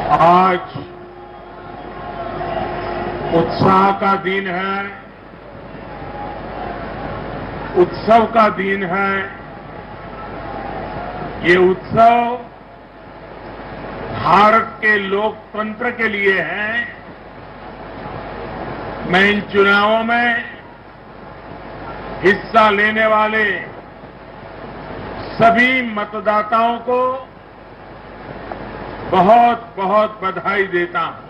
आज उत्साह का दिन है, उत्सव का दिन है। ये उत्सव भारत के लोकतंत्र के लिए है। मैं इन चुनावों में हिस्सा लेने वाले सभी मतदाताओं को बहुत बहुत बधाई देता हूं।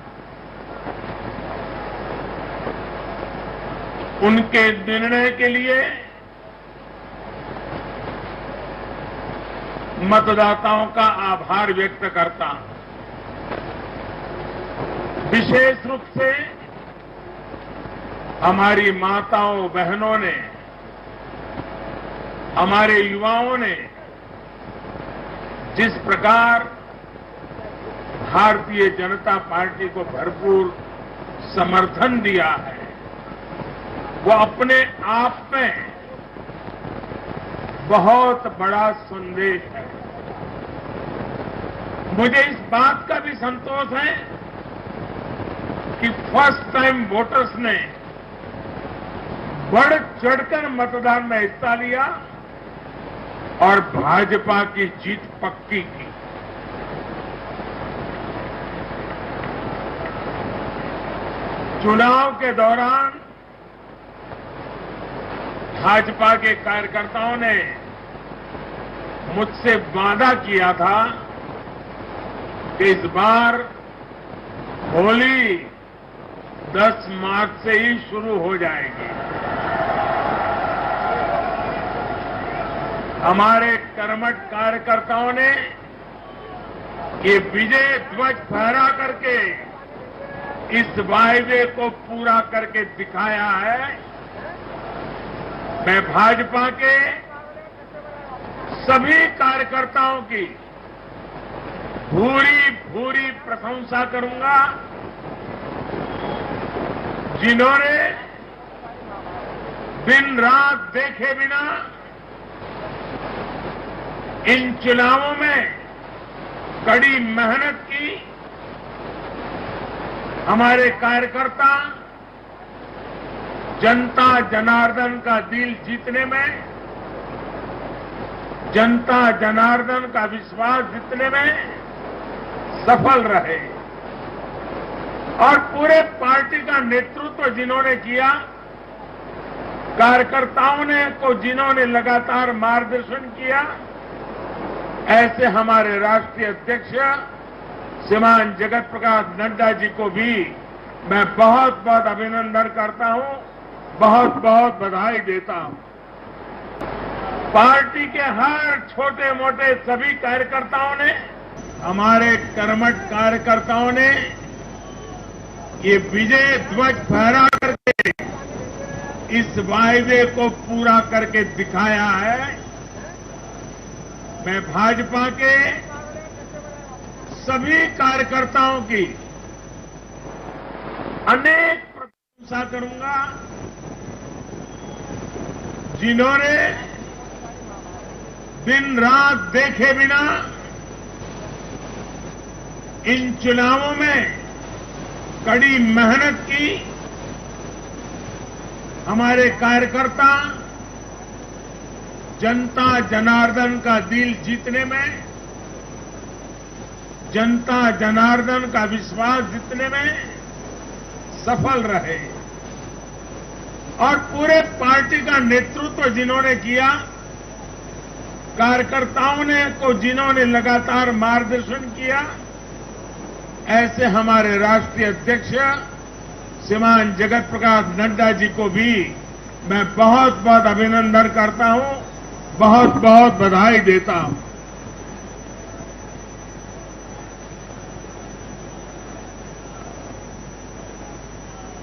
उनके निर्णय के लिए मतदाताओं का आभार व्यक्त करता हूं। विशेष रूप से हमारी माताओं बहनों ने, हमारे युवाओं ने जिस प्रकार भारतीय जनता पार्टी को भरपूर समर्थन दिया है, वो अपने आप में बहुत बड़ा संदेश है। मुझे इस बात का भी संतोष है कि फर्स्ट टाइम वोटर्स ने बढ़ चढ़कर मतदान में हिस्सा लिया और भाजपा की जीत पक्की की। चुनाव के दौरान भाजपा के कार्यकर्ताओं ने मुझसे वादा किया था कि इस बार होली 10 मार्च से ही शुरू हो जाएगी। हमारे कर्मठ कार्यकर्ताओं ने ये विजय ध्वज फहरा करके इस वायदे को पूरा करके दिखाया है। मैं भाजपा के सभी कार्यकर्ताओं की भूरी भूरी प्रशंसा करूंगा, जिन्होंने दिन रात देखे बिना इन चुनावों में कड़ी मेहनत की। हमारे कार्यकर्ता जनता जनार्दन का दिल जीतने में, जनता जनार्दन का विश्वास जीतने में सफल रहे और पूरे पार्टी का नेतृत्व जिन्होंने किया, कार्यकर्ताओं ने को जिन्होंने लगातार मार्गदर्शन किया, ऐसे हमारे राष्ट्रीय अध्यक्ष श्रीमान जगत प्रकाश नड्डा जी को भी मैं बहुत बहुत अभिनंदन करता हूं, बहुत बहुत बधाई देता हूं। पार्टी के हर छोटे मोटे सभी कार्यकर्ताओं ने, हमारे कर्मठ कार्यकर्ताओं ने ये विजय ध्वज फहरा करके इस वायदे को पूरा करके दिखाया है। मैं भाजपा के सभी कार्यकर्ताओं की अनेक प्रशंसा करूंगा, जिन्होंने दिन रात देखे बिना इन चुनावों में कड़ी मेहनत की। हमारे कार्यकर्ता जनता जनार्दन का दिल जीतने में, जनता जनार्दन का विश्वास जीतने में सफल रहे और पूरे पार्टी का नेतृत्व जिन्होंने किया, कार्यकर्ताओं ने को जिन्होंने लगातार मार्गदर्शन किया, ऐसे हमारे राष्ट्रीय अध्यक्ष श्रीमान जगत प्रकाश नड्डा जी को भी मैं बहुत बहुत अभिनंदन करता हूं, बहुत बहुत बधाई देता हूं।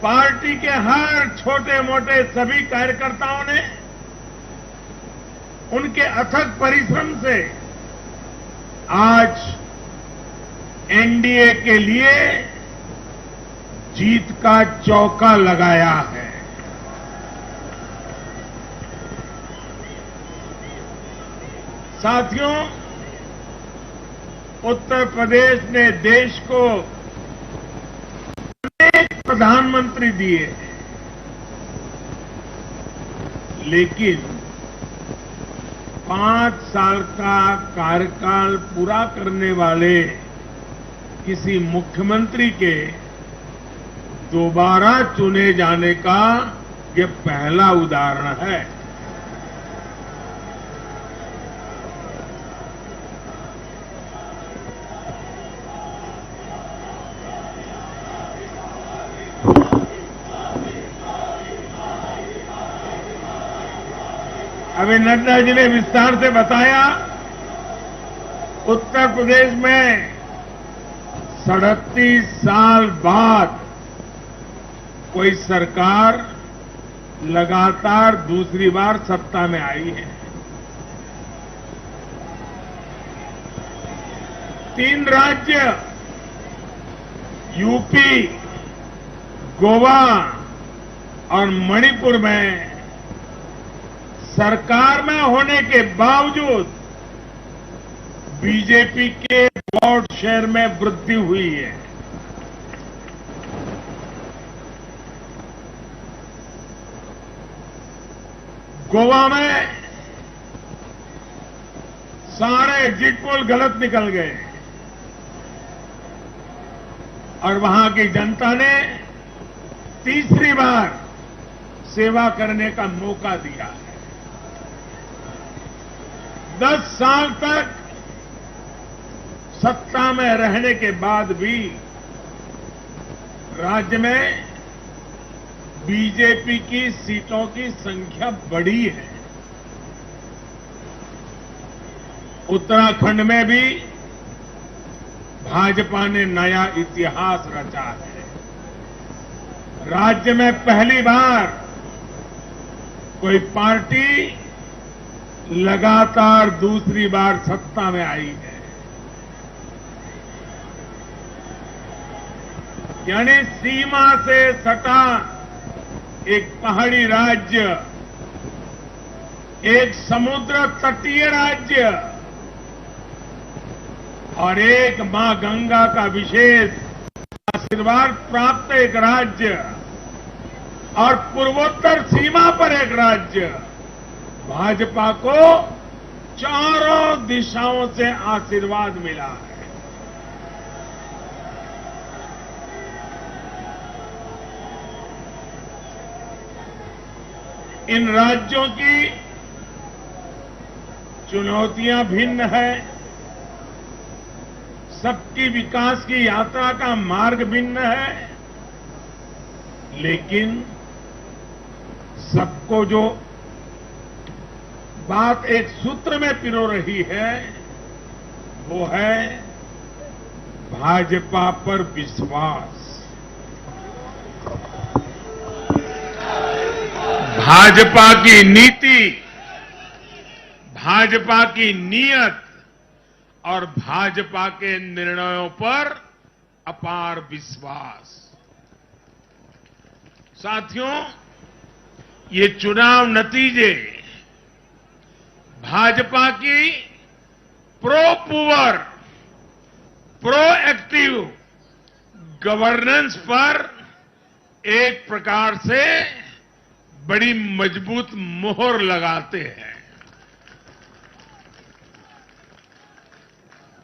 पार्टी के हर छोटे मोटे सभी कार्यकर्ताओं ने उनके अथक परिश्रम से आज एनडीए के लिए जीत का चौका लगाया है। साथियों, उत्तर प्रदेश ने देश को अनेक प्रधानमंत्री दिए, लेकिन 5 साल का कार्यकाल पूरा करने वाले किसी मुख्यमंत्री के दोबारा चुने जाने का ये पहला उदाहरण है। अभी नड्डा जी ने विस्तार से बताया, उत्तर प्रदेश में 37 साल बाद कोई सरकार लगातार दूसरी बार सत्ता में आई है। 3 राज्य यूपी, गोवा और मणिपुर में सरकार में होने के बावजूद बीजेपी के वोट शेयर में वृद्धि हुई है। गोवा में सारे एग्जिट पोल गलत निकल गए और वहां की जनता ने तीसरी बार सेवा करने का मौका दिया है। 10 साल तक सत्ता में रहने के बाद भी राज्य में बीजेपी की सीटों की संख्या बढ़ी है। उत्तराखंड में भी भाजपा ने नया इतिहास रचा है। राज्य में पहली बार कोई पार्टी लगातार दूसरी बार सत्ता में आई है। यानी सीमा से सटा एक पहाड़ी राज्य, एक समुद्र तटीय राज्य और एक मां गंगा का विशेष आशीर्वाद प्राप्त एक राज्य और पूर्वोत्तर सीमा पर एक राज्य, भाजपा को चारों दिशाओं से आशीर्वाद मिला है। इन राज्यों की चुनौतियां भिन्न है, सबकी विकास की यात्रा का मार्ग भिन्न है, लेकिन सबको जो बात एक सूत्र में पिरो रही है वो है भाजपा पर विश्वास। भाजपा की नीति, भाजपा की नीयत और भाजपा के निर्णयों पर अपार विश्वास। साथियों, ये चुनाव नतीजे भाजपा की प्रो एक्टिव गवर्नेंस पर एक प्रकार से बड़ी मजबूत मोहर लगाते हैं।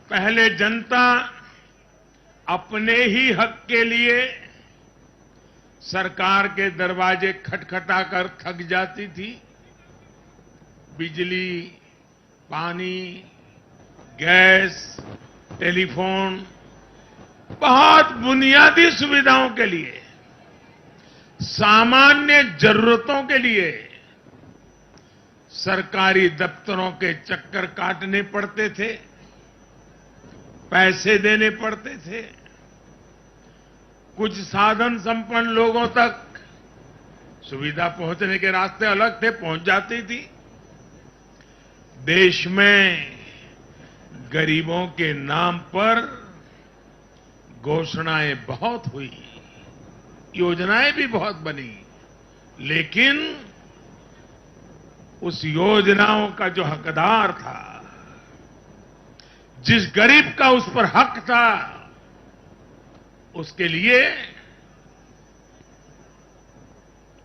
पहले जनता अपने ही हक के लिए सरकार के दरवाजे खटखटाकर थक जाती थी। बिजली, पानी, गैस, टेलीफोन, बहुत बुनियादी सुविधाओं के लिए, सामान्य जरूरतों के लिए सरकारी दफ्तरों के चक्कर काटने पड़ते थे, पैसे देने पड़ते थे। कुछ साधन संपन्न लोगों तक सुविधा पहुंचने के रास्ते अलग थे, पहुंच जाती थी। देश में गरीबों के नाम पर घोषणाएं बहुत हुई, योजनाएं भी बहुत बनी, लेकिन उस योजनाओं का जो हकदार था, जिस गरीब का उस पर हक था, उसके लिए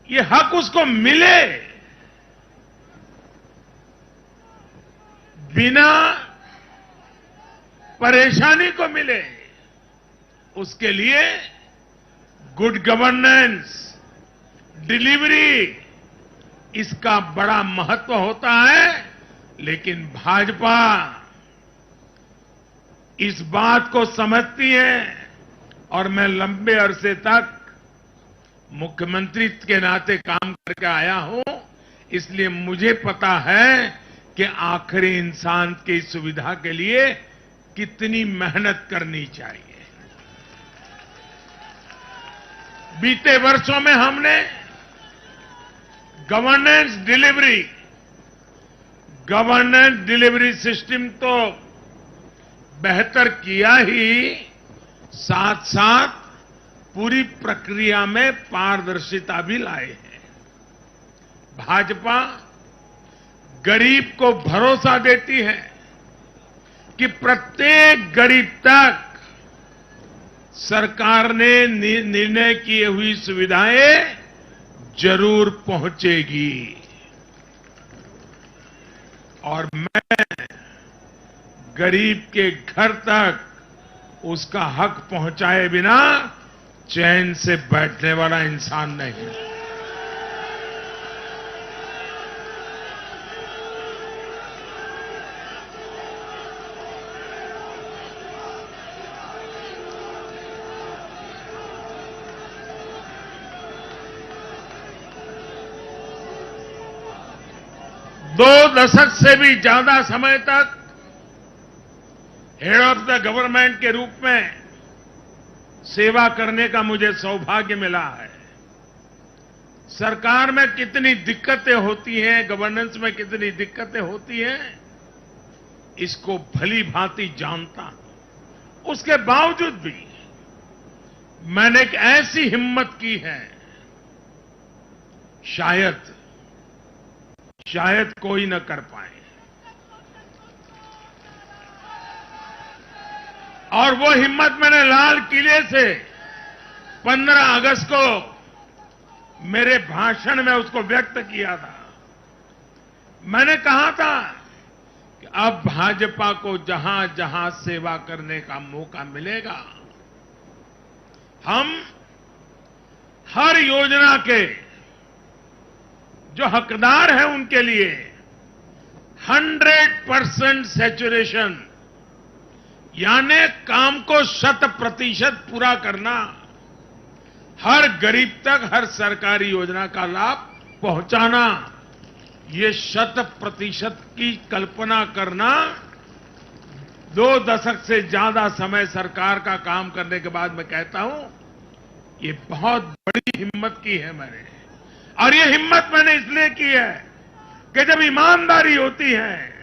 ये हक उसको मिले, बिना परेशानी को मिले, उसके लिए गुड गवर्नेंस, डिलीवरी, इसका बड़ा महत्व होता है। लेकिन भाजपा इस बात को समझती है, और मैं लंबे अरसे तक मुख्यमंत्री के नाते काम करके आया हूं, इसलिए मुझे पता है कि आखिरी इंसान की सुविधा के लिए कितनी मेहनत करनी चाहिए। बीते वर्षों में हमने गवर्नेंस डिलीवरी सिस्टम तो बेहतर किया ही, साथ साथ पूरी प्रक्रिया में पारदर्शिता भी लाए हैं। भाजपा गरीब को भरोसा देती है कि प्रत्येक गरीब तक सरकार ने निर्णय की हुई सुविधाएं जरूर पहुंचेगी। और मैं गरीब के घर तक उसका हक पहुंचाए बिना चैन से बैठने वाला इंसान नहीं। दो दशक से भी ज्यादा समय तक हेड ऑफ द गवर्नमेंट के रूप में सेवा करने का मुझे सौभाग्य मिला है। सरकार में कितनी दिक्कतें होती हैं, गवर्नेंस में कितनी दिक्कतें होती हैं, इसको भली भांति जानता हूं। उसके बावजूद भी मैंने एक ऐसी हिम्मत की है, शायद कोई न कर पाए। और वो हिम्मत मैंने लाल किले से 15 अगस्त को मेरे भाषण में उसको व्यक्त किया था। मैंने कहा था कि अब भाजपा को जहां जहां सेवा करने का मौका मिलेगा, हम हर योजना के जो हकदार हैं उनके लिए 100% सैचुरेशन, यानी काम को 100% पूरा करना, हर गरीब तक हर सरकारी योजना का लाभ पहुंचाना, ये 100% की कल्पना करना 2 दशक से ज्यादा समय सरकार का काम करने के बाद मैं कहता हूं, ये बहुत बड़ी हिम्मत की है मैंने। और ये हिम्मत मैंने इसलिए की है कि जब ईमानदारी होती है,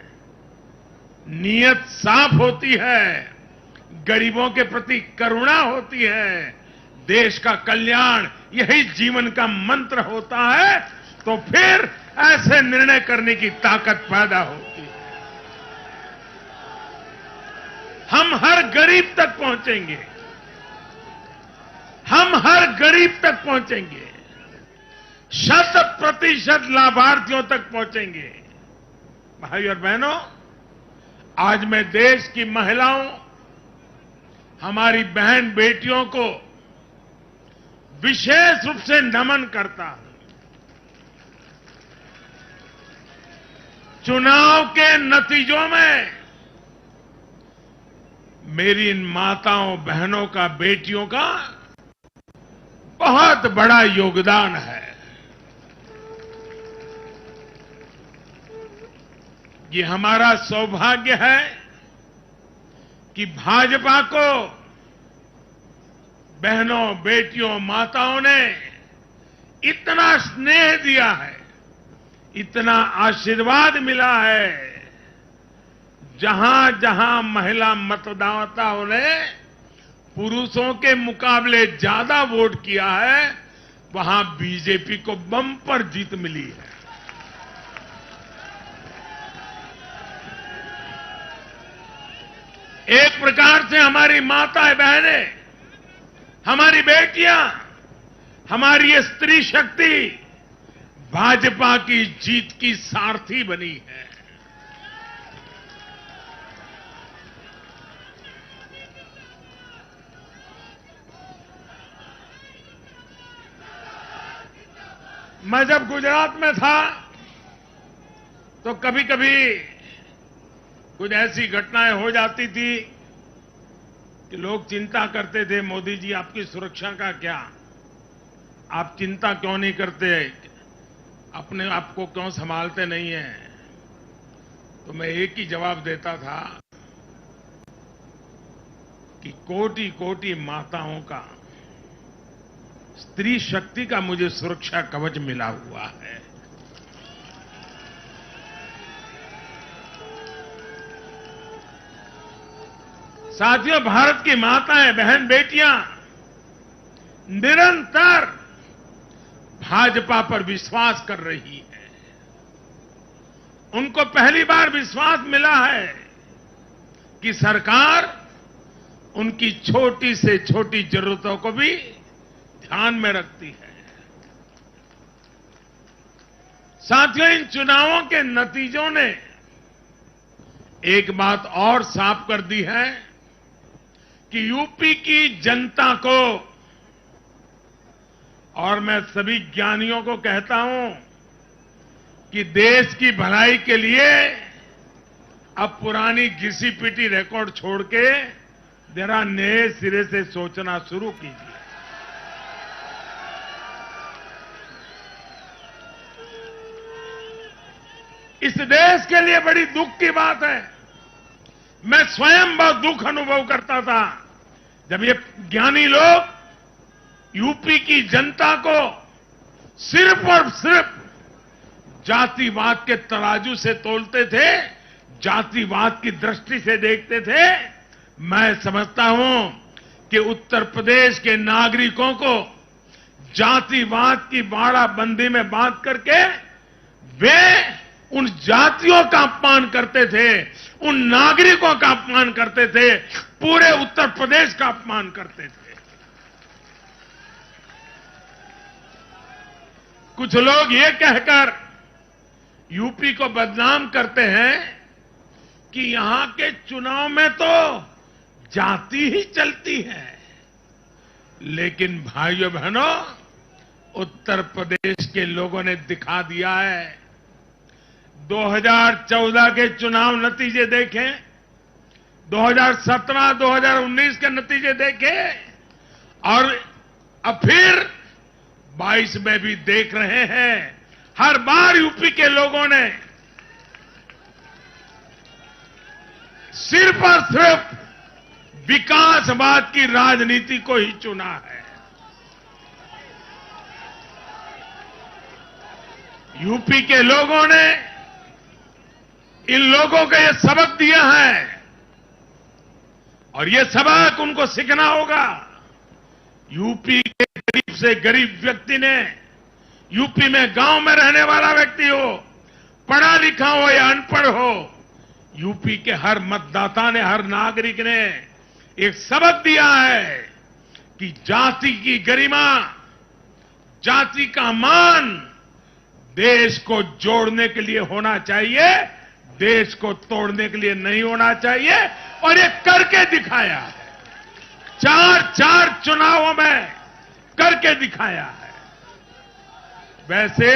नीयत साफ होती है, गरीबों के प्रति करुणा होती है, देश का कल्याण यही जीवन का मंत्र होता है, तो फिर ऐसे निर्णय करने की ताकत पैदा होती है। हम हर गरीब तक पहुंचेंगे, हम हर गरीब तक पहुंचेंगे, 100% लाभार्थियों तक पहुंचेंगे। भाई और बहनों, आज मैं देश की महिलाओं, हमारी बहन बेटियों को विशेष रूप से नमन करता हूं। चुनाव के नतीजों में मेरी इन माताओं, बहनों का, बेटियों का बहुत बड़ा योगदान है। ये हमारा सौभाग्य है कि भाजपा को बहनों, बेटियों, माताओं ने इतना स्नेह दिया है, इतना आशीर्वाद मिला है। जहां जहां महिला मतदाताओं ने पुरुषों के मुकाबले ज्यादा वोट किया है, वहां बीजेपी को बम्पर जीत मिली है। एक प्रकार से हमारी माताएं बहनें, हमारी बेटियां, हमारी ये स्त्री शक्ति भाजपा की जीत की सारथी बनी है। मैं जब गुजरात में था तो कभी कभी कुछ ऐसी घटनाएं हो जाती थी कि लोग चिंता करते थे, मोदी जी आपकी सुरक्षा का क्या, आप चिंता क्यों नहीं करते, अपने आप को क्यों संभालते नहीं हैं। तो मैं एक ही जवाब देता था कि कोटि कोटि माताओं का, स्त्री शक्ति का मुझे सुरक्षा कवच मिला हुआ है। साथियों, भारत की माताएं, बहन, बेटियां निरंतर भाजपा पर विश्वास कर रही है। उनको पहली बार विश्वास मिला है कि सरकार उनकी छोटी से छोटी जरूरतों को भी ध्यान में रखती है। साथियों, इन चुनावों के नतीजों ने एक बात और साफ कर दी है कि यूपी की जनता को, और मैं सभी ज्ञानियों को कहता हूं कि देश की भलाई के लिए अब पुरानी घिसी पिटी रिकॉर्ड छोड़ के जरा नए सिरे से सोचना शुरू कीजिए। इस देश के लिए बड़ी दुख की बात है। मैं स्वयं बहुत दुख अनुभव करता था जब ये ज्ञानी लोग यूपी की जनता को सिर्फ और सिर्फ जातिवाद के तराजू से तोलते थे, जातिवाद की दृष्टि से देखते थे। मैं समझता हूं कि उत्तर प्रदेश के नागरिकों को जातिवाद की बाड़ाबंदी में बांध करके वे उन जातियों का अपमान करते थे, उन नागरिकों का अपमान करते थे, पूरे उत्तर प्रदेश का अपमान करते थे। कुछ लोग ये कहकर यूपी को बदनाम करते हैं कि यहां के चुनाव में तो जाति ही चलती है। लेकिन भाइयों बहनों, उत्तर प्रदेश के लोगों ने दिखा दिया है। 2014 के चुनाव नतीजे देखें, 2017, 2019 के नतीजे देखें, और अब फिर 22 में भी देख रहे हैं। हर बार यूपी के लोगों ने सिर्फ और सिर्फ विकासवाद की राजनीति को ही चुना है। यूपी के लोगों ने इन लोगों को यह सबक दिया है और यह सबक उनको सीखना होगा। यूपी के गरीब से गरीब व्यक्ति ने, यूपी में गांव में रहने वाला व्यक्ति हो, पढ़ा लिखा हो या अनपढ़ हो, यूपी के हर मतदाता ने, हर नागरिक ने एक सबक दिया है कि जाति की गरिमा, जाति का मान देश को जोड़ने के लिए होना चाहिए, देश को तोड़ने के लिए नहीं होना चाहिए। और ये करके दिखाया है, 4 चुनावों में करके दिखाया है। वैसे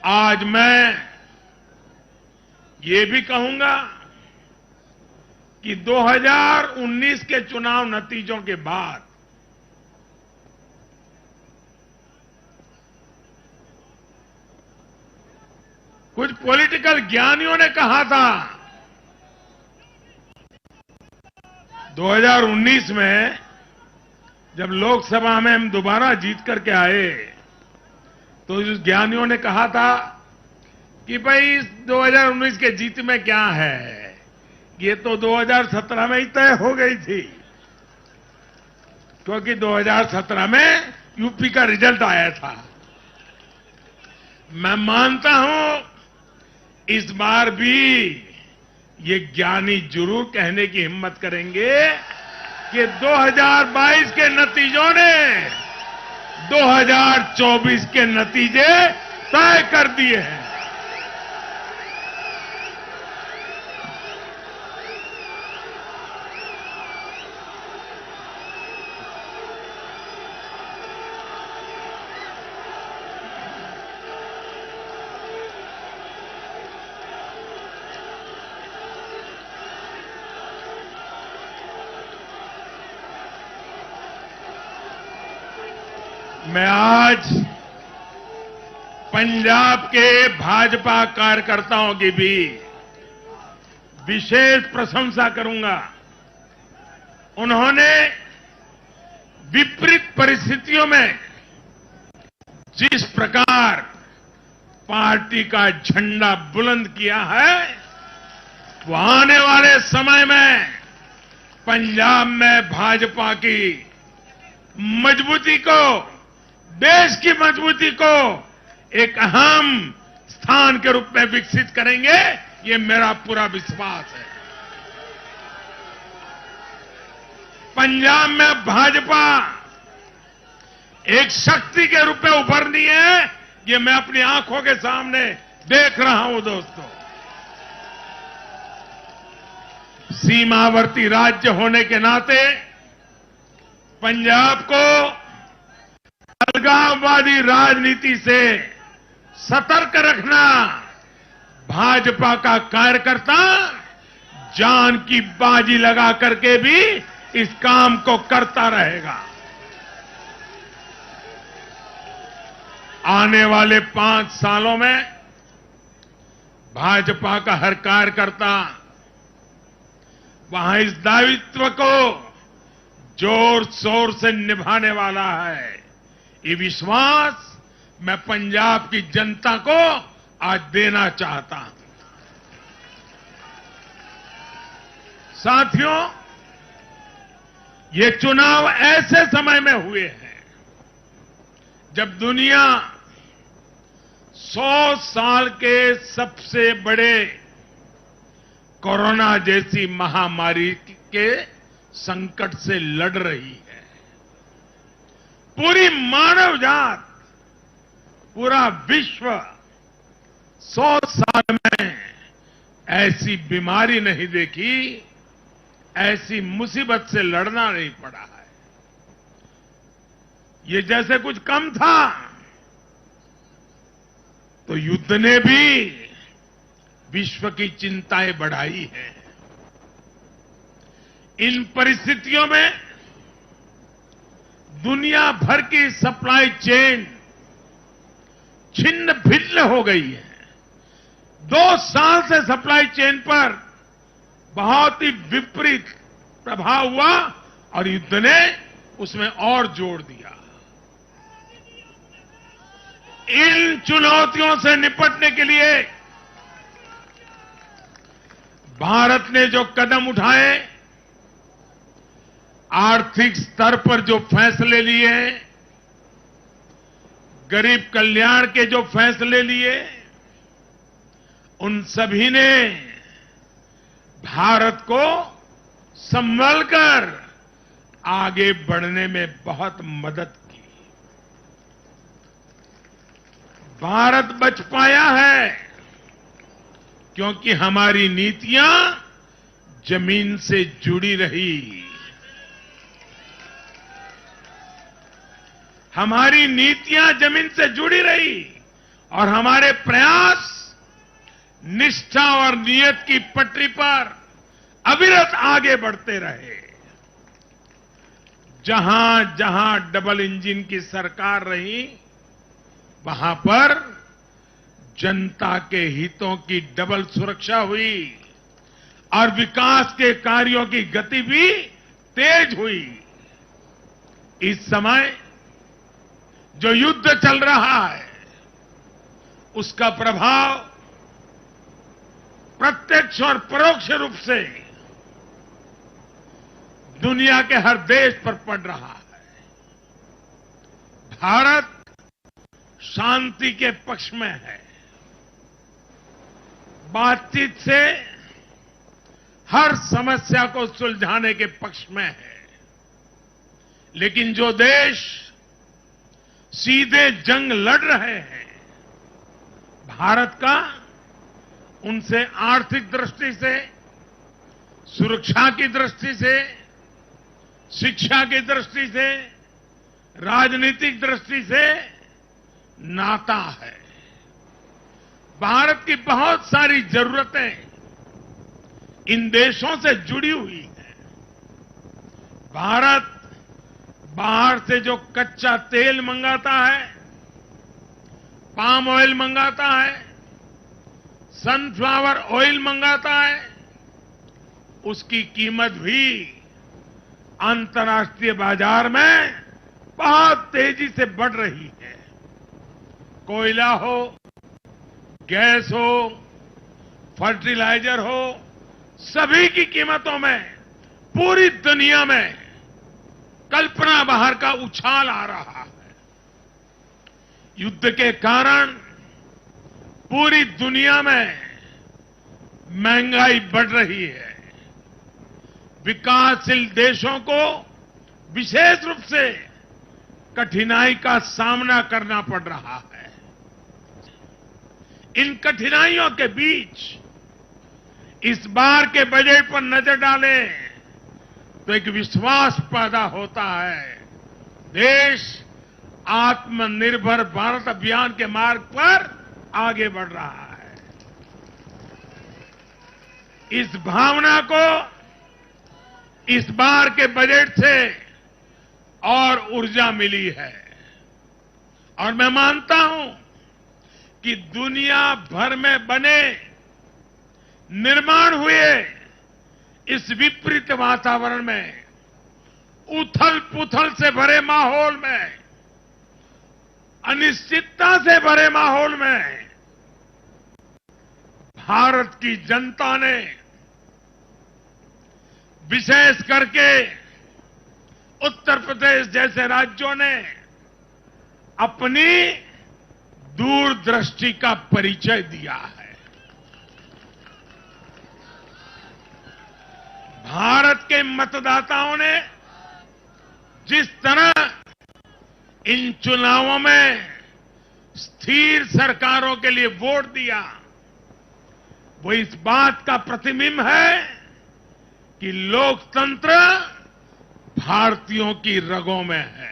आज मैं ये भी कहूंगा कि 2019 के चुनाव नतीजों के बाद कुछ पॉलिटिकल ज्ञानियों ने कहा था 2019 में जब लोकसभा में हम दोबारा जीत करके आए तो उस ज्ञानियों ने कहा था कि भाई 2019 के जीत में क्या है, ये तो 2017 में ही तय हो गई थी, क्योंकि 2017 में यूपी का रिजल्ट आया था। मैं मानता हूं इस बार भी ये ज्ञानी जरूर कहने की हिम्मत करेंगे कि 2022 के नतीजों ने 2024 के नतीजे तय कर दिए हैं। मैं आज पंजाब के भाजपा कार्यकर्ताओं की भी विशेष प्रशंसा करूंगा। उन्होंने विपरीत परिस्थितियों में जिस प्रकार पार्टी का झंडा बुलंद किया है, वो आने वाले समय में पंजाब में भाजपा की मजबूती को, देश की मजबूती को एक अहम स्थान के रूप में विकसित करेंगे, ये मेरा पूरा विश्वास है। पंजाब में भाजपा एक शक्ति के रूप में उभरनी है, ये मैं अपनी आंखों के सामने देख रहा हूं दोस्तों। सीमावर्ती राज्य होने के नाते पंजाब को अलगाववादी राजनीति से सतर्क रखना भाजपा का कार्यकर्ता जान की बाजी लगा करके भी इस काम को करता रहेगा। आने वाले 5 सालों में भाजपा का हर कार्यकर्ता वहां इस दायित्व को जोर शोर से निभाने वाला है। ये विश्वास मैं पंजाब की जनता को आज देना चाहता हूं। साथियों, ये चुनाव ऐसे समय में हुए हैं जब दुनिया 100 साल के सबसे बड़े कोरोना जैसी महामारी के संकट से लड़ रही है। पूरी मानव जात, पूरा विश्व 100 साल में ऐसी बीमारी नहीं देखी, ऐसी मुसीबत से लड़ना नहीं पड़ा है। ये जैसे कुछ कम था, तो युद्ध ने भी विश्व की चिंताएं बढ़ाई हैं। इन परिस्थितियों में दुनिया भर की सप्लाई चेन छिन्न भिन्न हो गई है। 2 साल से सप्लाई चेन पर बहुत ही विपरीत प्रभाव हुआ और युद्ध ने उसमें और जोड़ दिया। इन चुनौतियों से निपटने के लिए भारत ने जो कदम उठाए, आर्थिक स्तर पर जो फैसले लिए, गरीब कल्याण के जो फैसले लिए, उन सभी ने भारत को संभलकर आगे बढ़ने में बहुत मदद की। भारत बच पाया है क्योंकि हमारी नीतियां जमीन से जुड़ी रही। हमारी नीतियां जमीन से जुड़ी रही और हमारे प्रयास निष्ठा और नियत की पटरी पर अविरत आगे बढ़ते रहे। जहां जहां डबल इंजन की सरकार रही, वहां पर जनता के हितों की डबल सुरक्षा हुई और विकास के कार्यों की गति भी तेज हुई। इस समय जो युद्ध चल रहा है, उसका प्रभाव प्रत्यक्ष और परोक्ष रूप से दुनिया के हर देश पर पड़ रहा है। भारत शांति के पक्ष में है। बातचीत से हर समस्या को सुलझाने के पक्ष में है। लेकिन जो देश सीधे जंग लड़ रहे हैं, भारत का उनसे आर्थिक दृष्टि से, सुरक्षा की दृष्टि से, शिक्षा की दृष्टि से, राजनीतिक दृष्टि से नाता है। भारत की बहुत सारी जरूरतें इन देशों से जुड़ी हुई हैं। भारत बाहर से जो कच्चा तेल मंगाता है, पाम ऑयल मंगाता है, सनफ्लावर ऑयल मंगाता है, उसकी कीमत भी अंतर्राष्ट्रीय बाजार में बहुत तेजी से बढ़ रही है। कोयला हो, गैस हो, फर्टिलाइजर हो, सभी की कीमतों में पूरी दुनिया में कल्पना बाहर का उछाल आ रहा है। युद्ध के कारण पूरी दुनिया में महंगाई बढ़ रही है। विकासशील देशों को विशेष रूप से कठिनाई का सामना करना पड़ रहा है। इन कठिनाइयों के बीच इस बार के बजट पर नजर डालें तो एक विश्वास पैदा होता है। देश आत्मनिर्भर भारत अभियान के मार्ग पर आगे बढ़ रहा है। इस भावना को इस बार के बजट से और ऊर्जा मिली है और मैं मानता हूं कि दुनिया भर में बने निर्माण हुए इस विपरीत वातावरण में, उथल पुथल से भरे माहौल में, अनिश्चितता से भरे माहौल में भारत की जनता ने, विशेष करके उत्तर प्रदेश जैसे राज्यों ने अपनी दूरदृष्टि का परिचय दिया है। भारत के मतदाताओं ने जिस तरह इन चुनावों में स्थिर सरकारों के लिए वोट दिया, वो इस बात का प्रतिबिंब है कि लोकतंत्र भारतीयों की रगों में है।